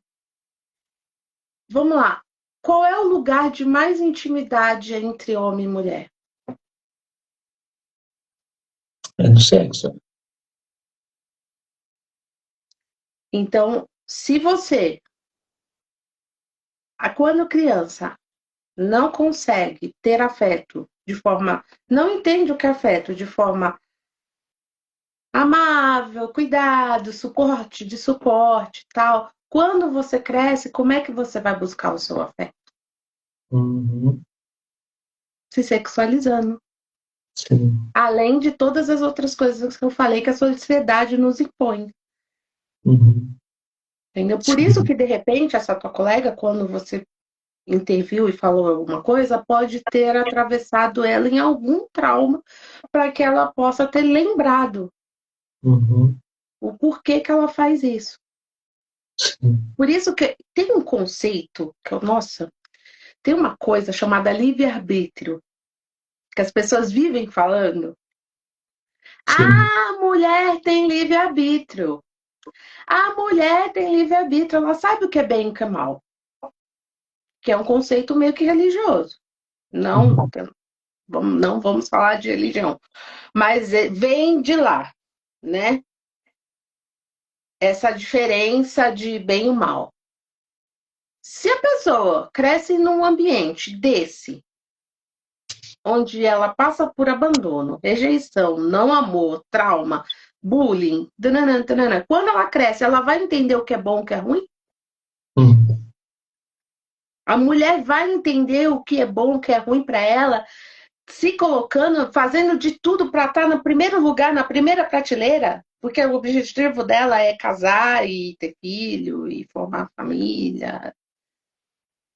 Vamos lá. Qual é o lugar de mais intimidade entre homem e mulher? É no sexo. Então, se você, quando criança, não consegue ter afeto de forma, não entende o que é afeto de forma amável, cuidado, suporte, tal. Quando você cresce, como é que você vai buscar o seu afeto? Uhum. Se sexualizando. Sim. Além de todas as outras coisas que eu falei que a sociedade nos impõe. Uhum. Entendeu? Por isso Sim. que, de repente, essa tua colega, quando você interviu e falou alguma coisa, pode ter atravessado ela em algum trauma para que ela possa ter lembrado Uhum. o porquê que ela faz isso. Sim. Por isso que tem um conceito que, nossa, tem uma coisa chamada livre-arbítrio, que as pessoas vivem falando. Sim. A mulher tem livre-arbítrio. A mulher tem livre-arbítrio, ela sabe o que é bem e o que é mal. Que é um conceito meio que religioso. Não, Uhum. não vamos falar de religião, mas vem de lá, né? Essa diferença de bem e mal. Se a pessoa cresce num ambiente desse, onde ela passa por abandono, rejeição, não amor, trauma, bullying, tanana, tanana, quando ela cresce, ela vai entender o que é bom e o que é ruim? Uhum. A mulher vai entender o que é bom e o que é ruim para ela, se colocando, fazendo de tudo para estar no primeiro lugar, na primeira prateleira, porque o objetivo dela é casar e ter filho e formar família,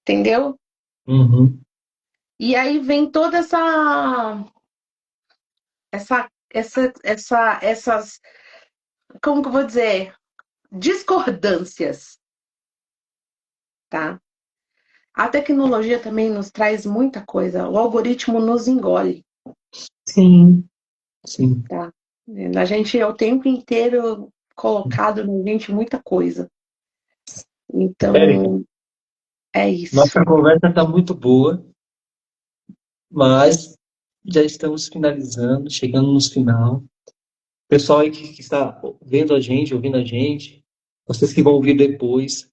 entendeu? Uhum. E aí vem toda essas, como que eu vou dizer, discordâncias, tá? A tecnologia também nos traz muita coisa, o algoritmo nos engole, Sim. Sim. tá? A gente é o tempo inteiro colocado na gente muita coisa. Érica, Então, é isso. nossa conversa está muito boa, mas já estamos finalizando, chegando no final. Pessoal aí que está vendo a gente, ouvindo a gente, vocês que vão ouvir depois,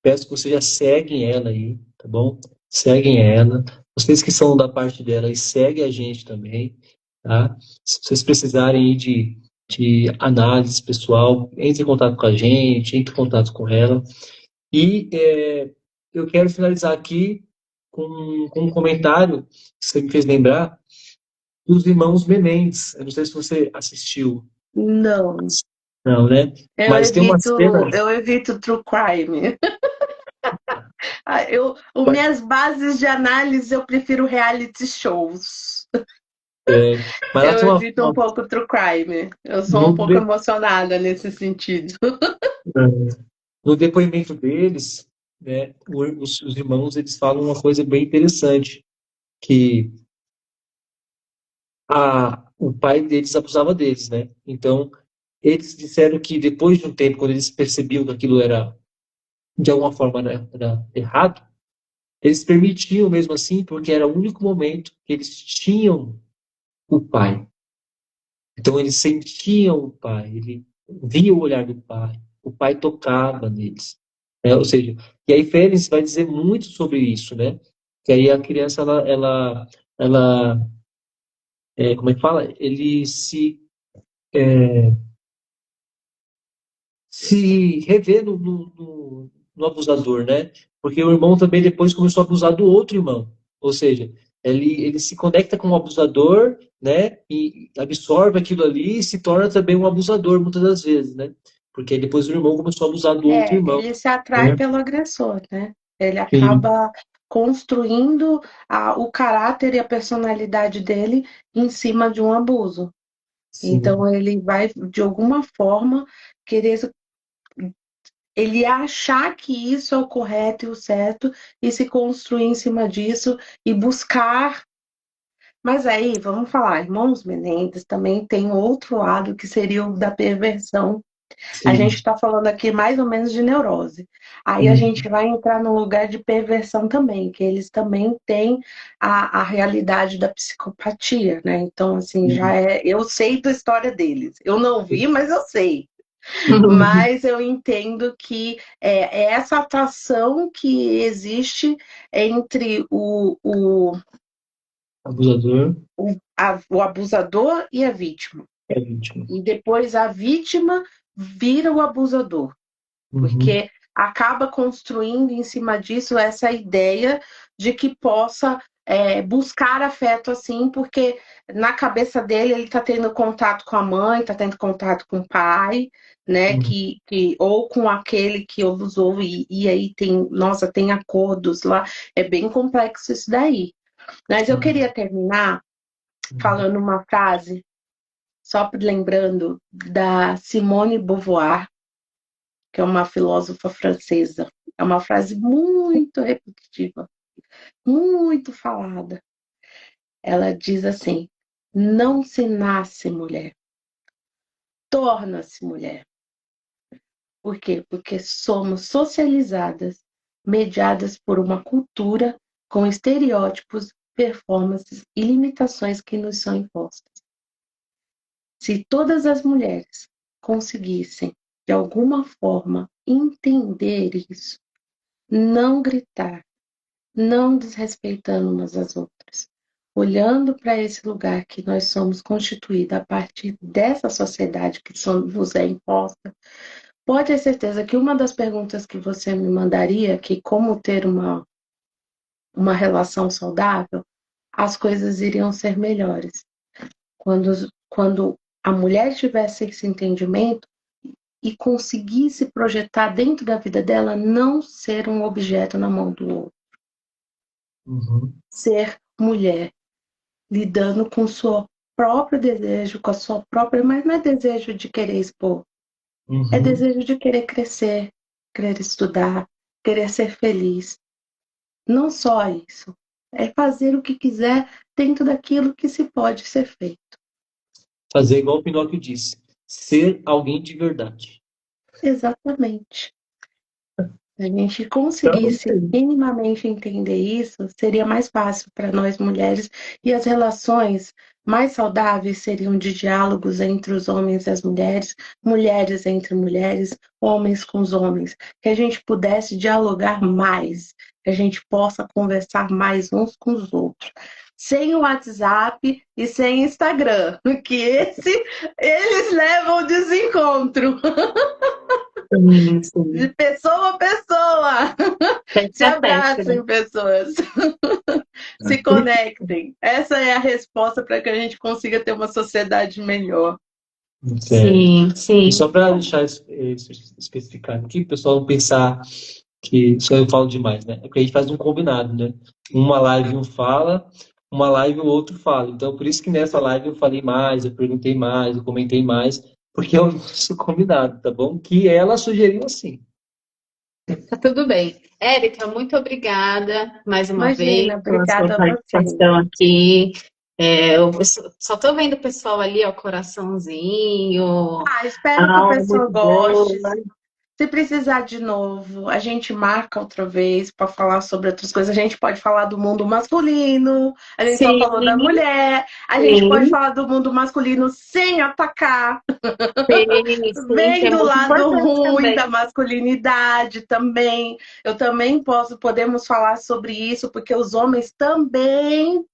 peço que vocês já seguem ela aí, tá bom? Seguem ela. Vocês que são da parte dela aí, seguem a gente também, tá? Se vocês precisarem aí de análise pessoal, entre em contato com a gente, entre em contato com ela. E eu quero finalizar aqui com um comentário que você me fez lembrar dos irmãos Menendez. Eu não sei se você assistiu. Não, Não, né? Mas tem uma cena. eu evito true crime. Minhas bases de análise, eu prefiro reality shows. Mas ela Eu tem evito um pouco true crime. Eu sou um no, pouco emocionada nesse sentido. no depoimento deles, né, os irmãos eles falam uma coisa bem interessante, que o pai deles abusava deles, né? Então, eles disseram que depois de um tempo, quando eles percebiam que aquilo era, de alguma forma, era errado, eles permitiam mesmo assim, porque era o único momento que eles tinham o pai. Então, eles sentiam o pai, ele via o olhar do pai, o pai tocava neles. Né? Ou seja, e aí Félix vai dizer muito sobre isso, né? Que aí a criança, ela como é que fala? Ele se revê no abusador, né? Porque o irmão também depois começou a abusar do outro irmão. Ou seja, ele se conecta com o abusador, né? E absorve aquilo ali e se torna também um abusador muitas das vezes, né? Porque aí depois o irmão começou a abusar do outro irmão, Ele se atrai né? pelo agressor, né? Ele Sim, acaba construindo o caráter e a personalidade dele em cima de um abuso. sim. Então ele vai, de alguma forma, querer ele achar que isso é o correto e o certo e se construir em cima disso e buscar. Mas aí, vamos falar, Irmãos Menendez também tem outro lado que seria o da perversão. A gente Sim. está falando aqui mais ou menos de neurose. Aí a Uhum. gente vai entrar no lugar de perversão também, que eles também têm a realidade da psicopatia, né? Então, assim, já é. Eu sei da história deles. Eu não vi, mas eu sei. Mas eu entendo que é essa atração que existe entre Abusador o abusador e a vítima. é vítima. E depois a vítima vira o abusador, Uhum. porque acaba construindo em cima disso essa ideia de que possa buscar afeto assim, porque na cabeça dele ele está tendo contato com a mãe, está tendo contato com o pai, né? Uhum. Ou com aquele que abusou, e aí tem, nossa, tem acordos lá, é bem complexo isso daí. Mas eu queria terminar Uhum. falando uma frase, só lembrando da Simone Beauvoir, que é uma filósofa francesa. É uma frase muito repetitiva, muito falada. Ela diz assim: não se nasce mulher, torna-se mulher. Por quê? Porque somos socializadas, mediadas por uma cultura com estereótipos, performances e limitações que nos são impostas. Se todas as mulheres conseguissem, de alguma forma, entender isso, não gritar, não desrespeitando umas às outras, olhando para esse lugar que nós somos constituídos a partir dessa sociedade que nos é imposta, pode ter certeza que uma das perguntas que você me mandaria, que como ter uma relação saudável, as coisas iriam ser melhores. Quando a mulher tivesse esse entendimento e conseguisse projetar dentro da vida dela não ser um objeto na mão do outro, Uhum. ser mulher, lidando com o seu próprio desejo, com a sua própria, mas não é desejo de querer expor, é Uhum. desejo de querer crescer, querer estudar, querer ser feliz. Não só isso, é fazer o que quiser dentro daquilo que se pode ser feito. Fazer igual o Pinóquio disse, ser alguém de verdade. Exatamente. Se a gente Então, conseguisse minimamente entender isso, seria mais fácil para nós mulheres e as relações mais saudáveis seriam de diálogos entre os homens e as mulheres, mulheres entre mulheres, homens com os homens, que a gente pudesse dialogar mais, que a gente possa conversar mais uns com os outros. Sem o WhatsApp e sem Instagram, que eles levam ao desencontro Sim, de sim. pessoa a pessoa. Teste Se a teste, né? abracem, pessoas. Se conectem. Essa é a resposta para que a gente consiga ter uma sociedade melhor. certo. Sim, E sim. só para deixar especificado aqui, o pessoal não pensar que só eu falo demais, né? É porque a gente faz um combinado, né? Uma live um fala, uma live o outro fala. Então, por isso que nessa live eu falei mais, eu perguntei mais, eu comentei mais, porque é o nosso combinado, tá bom? Que ela sugeriu assim. Tá tudo bem. Érica, muito obrigada mais uma vez Imagina, pela sua obrigada a vocês. participação aqui. Eu só tô vendo o pessoal ali, ó, coraçãozinho, Espero que a o aula pessoal muito goste. boa. Se precisar de novo, a gente marca outra vez para falar sobre outras coisas. A gente pode falar do mundo masculino, a gente só Sim, falou da mulher, a gente pode sim, falar do mundo masculino sem atacar. sim, que Vem é do muito lado importante ruim também. da masculinidade também. Eu também podemos falar sobre isso, porque os homens também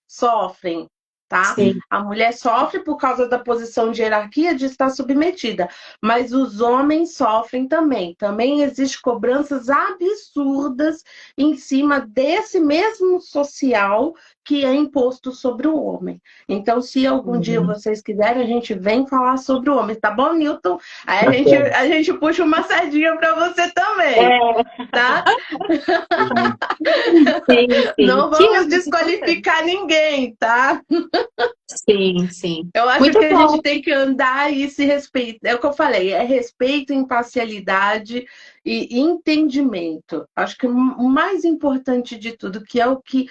sofrem. tá? Sim. A mulher sofre por causa da posição de hierarquia de estar submetida, mas os homens sofrem também. Também existem cobranças absurdas em cima desse mesmo social que é imposto sobre o homem. Então, se algum dia vocês quiserem, a gente vem falar sobre o homem, tá bom, Newton? Aí a gente puxa uma sardinha para você também, tá? Sim, sim. Não vamos desqualificar ninguém, tá? Sim, sim. Eu acho Muito que a bom. gente tem que andar e se respeitar. É o que eu falei, é respeito, imparcialidade e entendimento. Acho que o mais importante de tudo, que é o que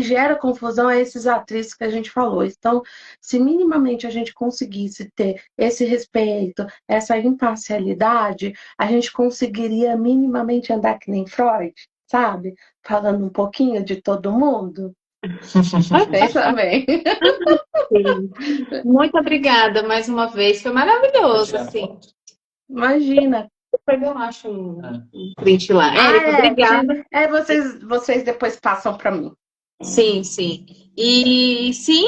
gera confusão, é esses atritos que a gente falou. Então, se minimamente a gente conseguisse ter esse respeito, essa imparcialidade, a gente conseguiria minimamente andar que nem Freud, sabe? Falando um pouquinho de todo mundo. Pensa bem. Sim. Muito obrigada mais uma vez. Foi maravilhoso, assim. Imagina. Depois eu acho um print lá. Érica, obrigada. Vocês depois passam para mim. Sim, sim. E sim,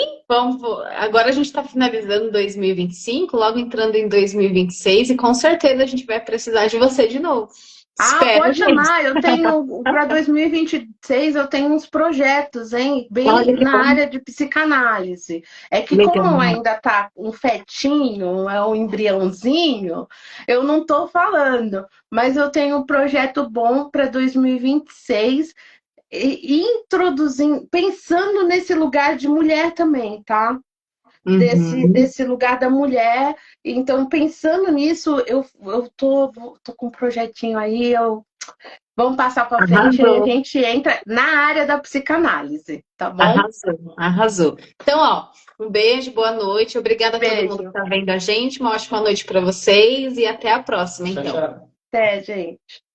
agora a gente está finalizando 2025, logo entrando em 2026, e com certeza a gente vai precisar de você de novo. Espero, pode gente. chamar. Eu tenho, para 2026, eu tenho uns projetos, hein? Bem Olha que na bom. área de psicanálise. É que Legal. como ainda tá um fetinho, é um embriãozinho, eu não estou falando. Mas eu tenho um projeto bom para 2026, e introduzindo, pensando nesse lugar de mulher também, tá? Desse lugar da mulher. Então, pensando nisso, eu tô com um projetinho aí, vamos passar para frente e a gente entra na área da psicanálise, tá bom? Arrasou, arrasou. Então, ó, um beijo, boa noite. Obrigada a todo Beijo. mundo que está vendo a gente. Uma ótima noite para vocês e até a próxima, então. Tchau, tchau. Até, gente.